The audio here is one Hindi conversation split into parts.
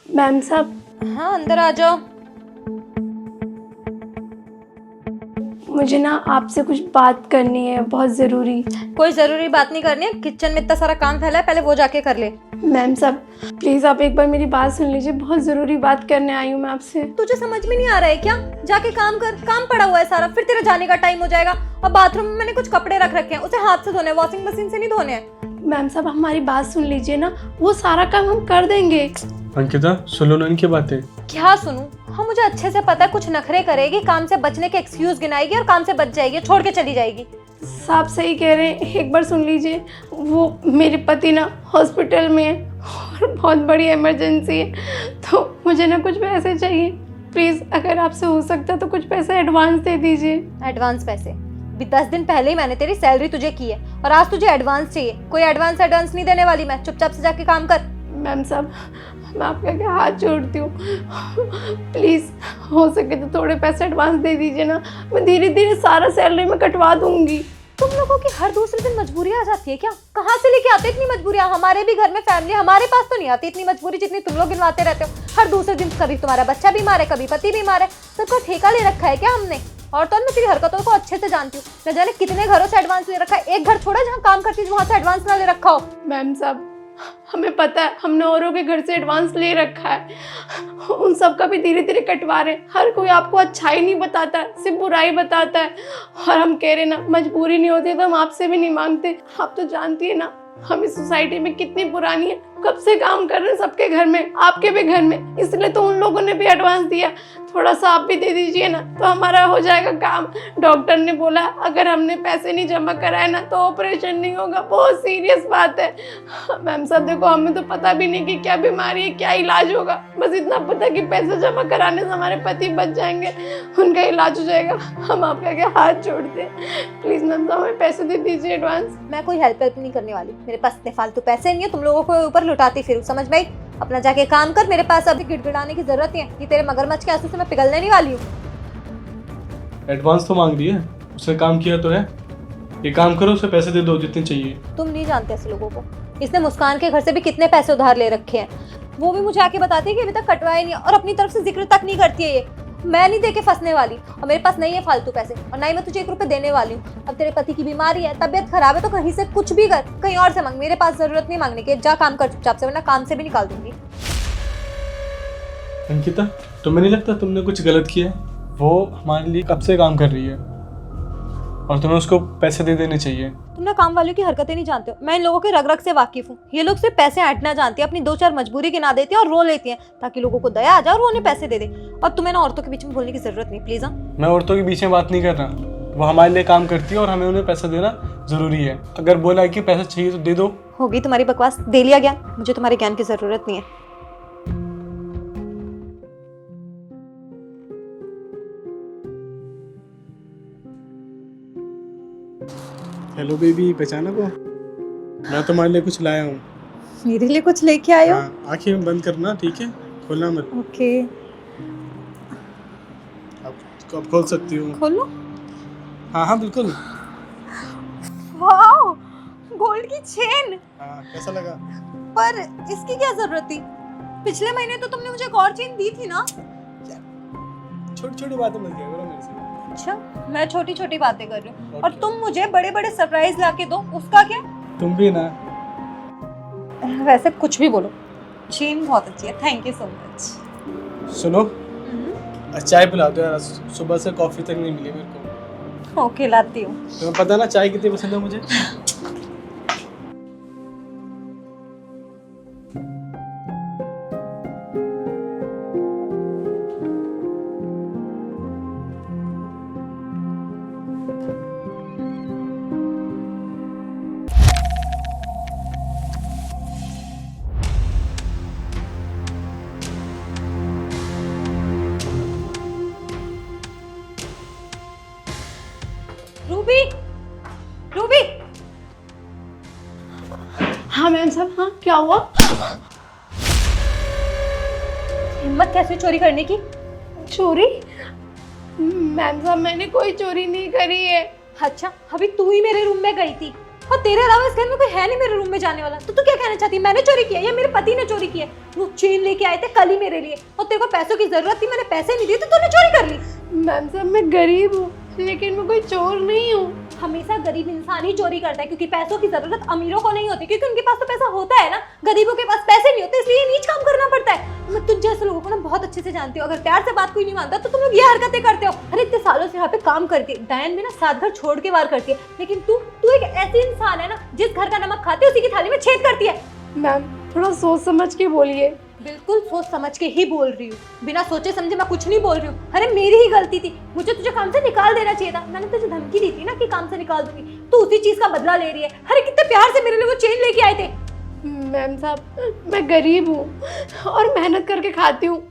मैम साहब, हाँ अंदर आ जाओ। मुझे ना आपसे कुछ बात करनी है, बहुत ज़रूरी। कोई जरूरी बात नहीं करनी है, किचन में इतना सारा काम फैला है, पहले वो जाके कर ले। मैम साहब प्लीज़ आप एक बार मेरी बात सुन लीजिए, बहुत ज़रूरी बात करने आई हूँ मैं आपसे। तुझे समझ में नहीं आ रहा है क्या? जाके काम कर, काम पड़ा हुआ है सारा, फिर तेरे जाने का टाइम हो जाएगा। और बाथरूम में मैंने कुछ कपड़े रख रखे हैं, उसे हाथ से धोने, वॉशिंग मशीन से नहीं धोने हैं। मैम साहब हमारी बात सुन लीजिए ना, वो सारा काम हम कर देंगे। अंकिता सुनो ना इनकी बातें। क्या सुनूं? हाँ मुझे अच्छे से पता है, कुछ नखरे करेगी, काम से बचने के एक्सक्यूज गिनाएगी और काम से बच जाएगी, छोड़ के चली जाएगी। साहब सही कह रहे हैं, एक बार सुन लीजिए। वो मेरे पति ना हॉस्पिटल में है और बहुत बड़ी इमरजेंसी है, तो मुझे ना कुछ पैसे चाहिए। प्लीज़ अगर आपसे हो सकता तो कुछ पैसे एडवांस दे दीजिए। एडवांस पैसे? अभी 10 दिन पहले ही मैंने तेरी सैलरी तुझे की है और आज तुझे एडवांस चाहिए? कोई एडवांस नहीं देने वाली मैं, चुपचाप से जाके काम कर। मैम साहब मैं आपके आगे हाथ जोड़ती हूँ, प्लीज़ हो सके तो थोड़े पैसे एडवांस दे दीजिए ना, मैं धीरे धीरे सारा सैलरी में कटवा दूंगी। तुम लोगों की हर दूसरे दिन मजबूरी आ जाती है क्या? कहाँ से लेके आते इतनी मजबूरियाँ? हमारे भी घर में फैमिली, हमारे पास तो नहीं आती इतनी मजबूरी जितनी तुम लोग गिनवाते रहते हो हर दूसरे दिन। कभी तुम्हारा बच्चा बीमार है, कभी पति बीमार है, सबका ठेका ले रखा है क्या हमने? और तो मैं तेरी हरकतों को अच्छे से जानती हूँ, न जाने कितने घरों से एडवांस ले रखा है, एक घर छोड़ा जहाँ काम करती थी वहां से एडवांस ना ले रखा हो। मैम साहब हमें पता है हमने औरों के घर से एडवांस ले रखा है, उन सब का भी धीरे धीरे कटवा रहे हैं। हर कोई आपको अच्छाई नहीं बताता है, सिर्फ बुराई बताता है। और हम कह रहे ना मजबूरी नहीं होती तो हम आपसे भी नहीं मांगते। आप तो जानती है ना हम इस सोसाइटी में कितनी पुरानी है, कब से काम कर रहे हैं सबके घर में, आपके भी घर में, इसलिए तो उन लोगों ने भी एडवांस दिया। थोड़ा सा आप भी दे दीजिए ना तो हमारा हो जाएगा काम। डॉक्टर ने बोला अगर हमने पैसे नहीं जमा कराए ना तो ऑपरेशन नहीं होगा, बहुत सीरियस बात है। मैम साहब देखो हमें तो पता भी नहीं कि क्या बीमारी है, क्या इलाज होगा, बस इतना पता कि पैसे जमा कराने से हमारे पति बच जाएंगे, उनका इलाज हो जाएगा। हम आपके आगे हाथ जोड़ते हैं, प्लीज़ मैम साहब हमें पैसे दे दीजिए एडवांस। मैं कोई हेल्प नहीं करने वाली, मेरे पास इतने फालतू पैसे नहीं है तुम लोगों को ऊपर लुटाती फिर, समझ में आई? अपना जाके काम कर, मेरे पास अभी गिड़गिड़ाने की जरूरत नहीं है, कि तेरे मगरमच्छ के आंसू से मैं पिघलने नहीं वाली हूँ। एडवांस तो मांग रही है, उसने काम किया तो है। ये काम करो, उसे पैसे दे दो जितने चाहिए। तुम नहीं जानते ऐसे लोगों को। इसने मुस्कान के घर से भी कितने पैसे उधार ले रखे हैं, वो भी मुझे आके बताती है कि अभी तक कटवाए नहीं, और अपनी तरफ से जिक्र तक नहीं करती है। ये मैं नहीं देके फंसने वाली, और मेरे पास नहीं है फालतू पैसे, और ना ही मैं तुझे 1 रुपए देने वाली हूँ। अब तेरे पति की बीमारी है, तबीयत खराब है, तो कहीं से कुछ भी कर, कहीं और से मांग, मेरे पास जरूरत नहीं मांगने की। जा काम कर चुपचाप से, वरना काम से भी निकाल दूंगी। अंकिता तुम्हें नहीं लगता तुमने कुछ गलत किया है? वो हमारे लिए कब से काम कर रही है और तुम्हें उसको पैसे दे देने चाहिए। तुम ना काम वालों की हरकतें नहीं जानते हो, मैं इन लोगों के रग रग से वाकिफ हूँ। ये लोग सिर्फ पैसे ऐंठना जानती है, अपनी 2-4 मजबूरी गिना देती है और रो लेती है ताकि लोगों को दया आ जाए और वो उन्हें पैसे दे दे। और तुम्हें ना औरतों के बीच में बोलने की जरूरत नहीं, प्लीज। मैं औरतों के बीच में बात नहीं कर रहा, वो हमारे लिए काम करती है और हमें उन्हें पैसा देना जरूरी है। अगर बोला कि पैसा चाहिए तो दे दो। होगी तुम्हारी बकवास, दे लिया ज्ञान, मुझे तुम्हारे ज्ञान की जरूरत नहीं है। हेलो बेबी, पहचाना को? मैं तुम्हारे लिए कुछ लाया हूँ। मेरे लिए कुछ लेके आए हो? हाँ, आंखें बंद करना, ठीक है? खोलना मत। ओके, अब खोल सकती हूँ। खोलो। हाँ हाँ बिल्कुल। वाओ, गोल्ड की चेन। हाँ कैसा लगा? पर इसकी क्या जरूरत थी? पिछले महीने तो तुमने मुझे एक और चेन दी थी ना। छोटी छोटी बातें मत किया करो मेरे से। अच्छा, मैं छोटी छोटी बातें कर रही हूँ और तुम मुझे बड़े बड़े सरप्राइज लाके दो, उसका क्या? तुम भी ना। वैसे कुछ भी बोलो, चेन बहुत अच्छी है, थैंक यू सो मच। सुनो, चाय पिला दो यार, सुबह से कॉफी तक नहीं मिली मेरे को। ओके लाती हूँ। तुम्हें पता ना चाय कितनी पसंद है मुझे। Ruby, Ruby. हाँ मैम साहब, हाँ क्या हुआ? हिम्मत कैसे चोरी करने की? चोरी? मैम साहब मैंने कोई चोरी नहीं करी है। अच्छा, अभी तू ही मेरे रूम में गई थी और तेरे अलावा इस घर में कोई है नहीं मेरे रूम में जाने वाला। तो तू क्या कहना चाहती है, मैंने चोरी किया या मेरे पति ने चोरी किया? वो चेन लेके आए थे कल ही मेरे लिए और तेरे को पैसों की जरूरत थी, मैंने पैसे नहीं दिए तो तूने चोरी कर ली। मैम साहब मैं गरीब हूँ लेकिन मैं कोई चोर नहीं हूँ। हमेशा गरीब इंसान ही चोरी करता है क्योंकि पैसों की जरूरत अमीरों को नहीं होती, क्योंकि उनके पास तो पैसा होता है ना, गरीबों के पास पैसे नहीं होते, इसलिए नीच काम करना पड़ता है। मैं तुझ जैसे लोगों को ना बहुत अच्छे से जानती हूँ, अगर प्यार से बात कोई नहीं मानता तो तुम लोग ये हरकतें करते हो। अरे इतने सालों से यहाँ पे काम करती है, डायन भी ना 7 घर छोड़ के वार करती है, लेकिन तू एक ऐसी इंसान है ना जिस घर का नमक खाती है उसी की थाली में छेद करती है। मैम थोड़ा सोच समझ के बोलिए। बिल्कुल सोच समझ के ही बोल रही हूँ, बिना सोचे समझे मैं कुछ नहीं बोल रही हूँ। अरे मेरी ही गलती थी, मुझे तुझे काम से निकाल देना चाहिए था। मैंने तुझे धमकी दी थी ना कि काम से निकाल दूंगी, तू उसी चीज का बदला ले रही है। अरे कितने प्यार से मेरे लिए वो चेन लेके आए थे। मैम साहब मैं गरीब हूँ और मेहनत करके खाती हूँ,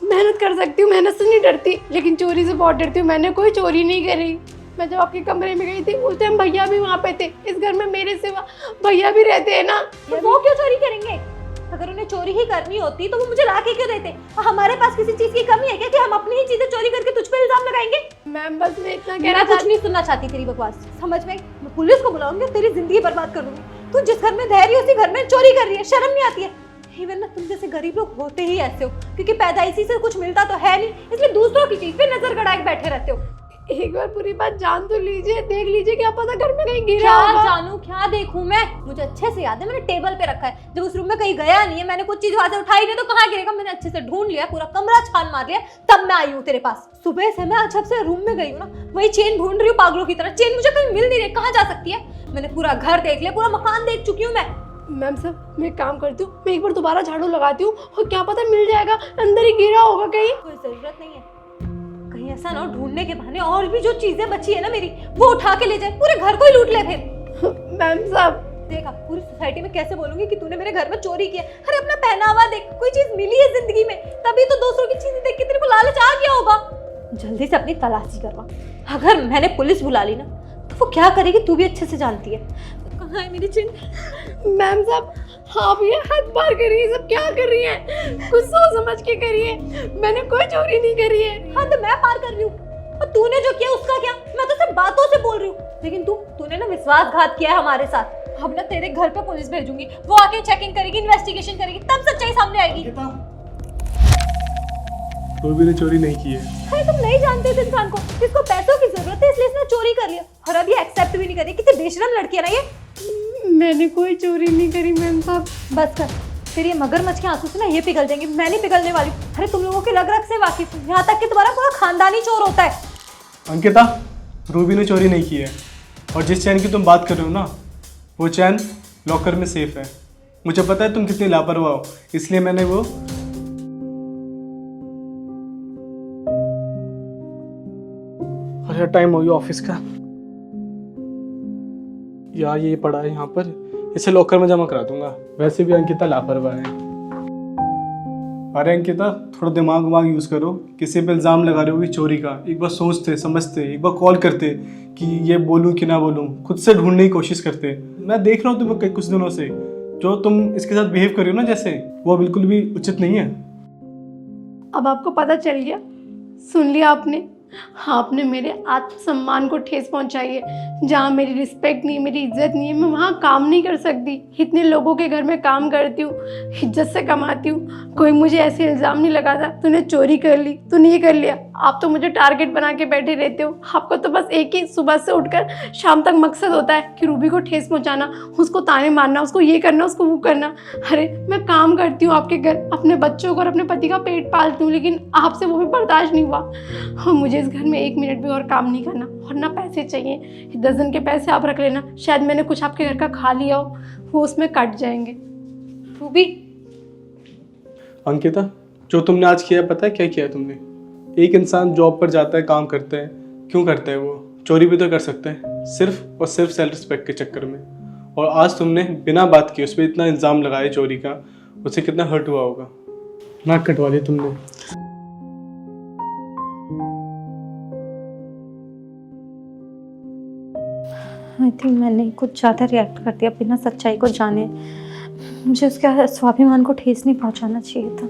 मेहनत कर सकती हूँ, मेहनत से नहीं डरती, लेकिन चोरी से बहुत डरती हूँ। मैंने कोई चोरी नहीं करी। मैं जब आपके कमरे में गई थी उस टाइम भैया भी वहाँ पे थे। इस घर में मेरे सिवा भैया भी रहते हैं ना। तो वो क्यों चोरी करेंगे? अगर उन्हें चोरी ही करनी होती तो वो मुझे ला के क्यों देते? हमारे पास किसी चीज की कमी है क्या कि हम अपनी ही चीजें चोरी करके तुझ पे इल्जाम लगाएंगे? मैम बस मैं इतना मैं कुछ नहीं सुनना चाहती तेरी बकवास, समझ में? मैं पुलिस को बुलाऊंगी, तेरी जिंदगी बर्बाद कर दूंगी। तू जिस घर में रह रही है उसी घर में चोरी कर रही है, शर्म नहीं आती है? इवन ना तुम जैसे गरीब लोग होते ही ऐसे हो, क्योंकि पैदाइशी से कुछ मिलता तो है नहीं, इसलिए दूसरों की चीज पे नजर गड़ा के बैठे रहते हो। एक बार पूरी बात जान तो लीजिए, देख लीजिए, क्या पता घर में कहीं गिरा क्या होगा। जानूं, क्या देखूं मैं? मुझे अच्छे से याद है, मैंने टेबल पे रखा है। जब उस रूम में कहीं गया नहीं है, मैंने कुछ चीज वहां से उठाई नहीं तो कहाँ गिरेगा? मैंने अच्छे से ढूंढ लिया, पूरा कमरा छान मार लिया, तब मैं आई हूँ तेरे पास। सुबह से मैं जब से रूम में गई हूँ ना, वही चेन ढूंढ रही हूँ पागलों की तरह। चेन मुझे कहीं मिल नहीं रही, कहाँ जा सकती है? मैंने पूरा घर देख लिया, पूरा मकान देख चुकी हूँ मैं। मैम साहब मैं एक काम करती हूँ, मैं एक बार दोबारा झाड़ू लगाती हूँ और क्या पता मिल जाएगा, अंदर ही गिरा होगा कहीं। कोई जरूरत नहीं है, कहीं ऐसा ना हो ढूंढने के बहाने और भी जो चीजें बची है ना मेरी, वो उठा के ले जाए, पूरे घर को ही लूट ले फिर। मैम साहब देखा पूरी सोसाइटी में कैसे बोलूंगी कि तूने मेरे घर में चोरी किया? अरे अपना पहनावा देख, कोई चीज मिली है जिंदगी में तभी तो दूसरों की चीजें देख के तेरे को लालच आ गया होगा। जल्दी से अपनी तलाशी करवा। अगर मैंने पुलिस बुला ली ना तो वो क्या करेगी तू भी अच्छे से जानती है। कहाँ है मेरी चेन? मैम साहब आप ये हद पार करिए, सब क्या कर रही हैं? कुछ सोच समझ के करिए, मैंने कोई चोरी नहीं करी है। हद मैं पार कर रही हूँ और तूने जो किया उसका क्या? मैं तो सिर्फ बातों से बोल रही हूँ, लेकिन तूने ना विश्वासघात किया है हमारे साथ। अब ना तेरे घर पे पुलिस भेजूंगी, वो आके चेकिंग करेगी, इन्वेस्टिगेशन करेगी, तब सच्चाई सामने आएगी। रूबी ने चोरी नहीं की है। अरे तुम नहीं जानते इस इंसान को, इसको पैसों की जरूरत है इसलिए इसने चोरी कर लिया और अब ये एक्सेप्ट भी नहीं कर रही। कितनी बेशरम लड़की है ना ये। मैंने कोई चोरी नहीं करी मैम साहब। बस कर, फिर ये मगरमच्छ के आंसू से ना ये पिघल जाएंगे, मैं नहीं पिघलने वाली। अरे तुम लोगों के रग रग से वाकिफ हूं, यहाँ तक कि तुम्हारा पूरा खानदानी चोर होता है। अंकिता, रूबी ने चोरी नहीं की है और जिस चैन की तुम बात कर रहे हो ना, वो चैन लॉकर में सेफ है। मुझे पता है तुम कितनी लापरवाह हो, इसलिए मैंने वो टाइम हो गया ऑफिस का यार, ये पड़ा है यहाँ पर, इसे लॉकर में जमा करा दूंगा। वैसे भी अंकिता लापरवाह है। अरे अंकिता थोड़ा दिमाग यूज करो, किसी पे इल्जाम लगा रहे हो कि चोरी का, एक बार सोचते समझते, एक बार कॉल करते कि ये बोलूं कि ना बोलूं, खुद से ढूंढने की कोशिश करते। मैं देख रहा हूँ तुम्हें कुछ दिनों से, जो तुम इसके साथ बिहेव कर रही हो ना जैसे, वो बिल्कुल भी उचित नहीं है। अब आपको पता चल गया, सुन लिया आपने। आपने मेरे आत्मसम्मान को ठेस पहुंचाई है। जहाँ मेरी रिस्पेक्ट नहीं, मेरी इज्जत नहीं है, मैं वहाँ काम नहीं कर सकती। इतने लोगों के घर में काम करती हूँ, इज्जत से कमाती हूँ, कोई मुझे ऐसे इल्ज़ाम नहीं लगाता तूने चोरी कर ली, तूने ये कर लिया। आप तो मुझे टारगेट बना के बैठे रहते हो। आपको तो बस एक ही सुबह से उठकर शाम तक मकसद होता है कि रूबी को ठेस पहुँचाना, उसको ताने मारना, उसको ये करना, उसको वो करना। अरे मैं काम करती हूँ आपके घर, अपने बच्चों को और अपने पति का पेट पालती हूँ, लेकिन आपसे वो भी बर्दाश्त नहीं हुआ। और मुझे इस घर में 1 मिनट भी और काम नहीं करना, और ना पैसे चाहिए। 10 दिन के पैसे आप रख लेना, शायद मैंने कुछ आपके घर का खा लिया हो, वो उसमें कट जाएंगे। रूबी, अंकिता जो तुमने आज किया, पता है क्या किया तुमने? एक इंसान जॉब पर जाता है, काम करता है, क्यों करता है? वो चोरी भी तो कर सकता है, सिर्फ और सिर्फ सेल्फ रिस्पेक्ट के चक्कर में। और आज तुमने बिना बात किए उस पर इतना इल्ज़ाम लगाया चोरी का, उससे कितना हर्ट हुआ होगा। नाक कटवा दिया तुमने। आई थिंक मैंने कुछ ज़्यादा रिएक्ट कर दिया बिना सच्चाई को जाने। मुझे उसके स्वाभिमान को ठेस नहीं पहुंचाना चाहिए था।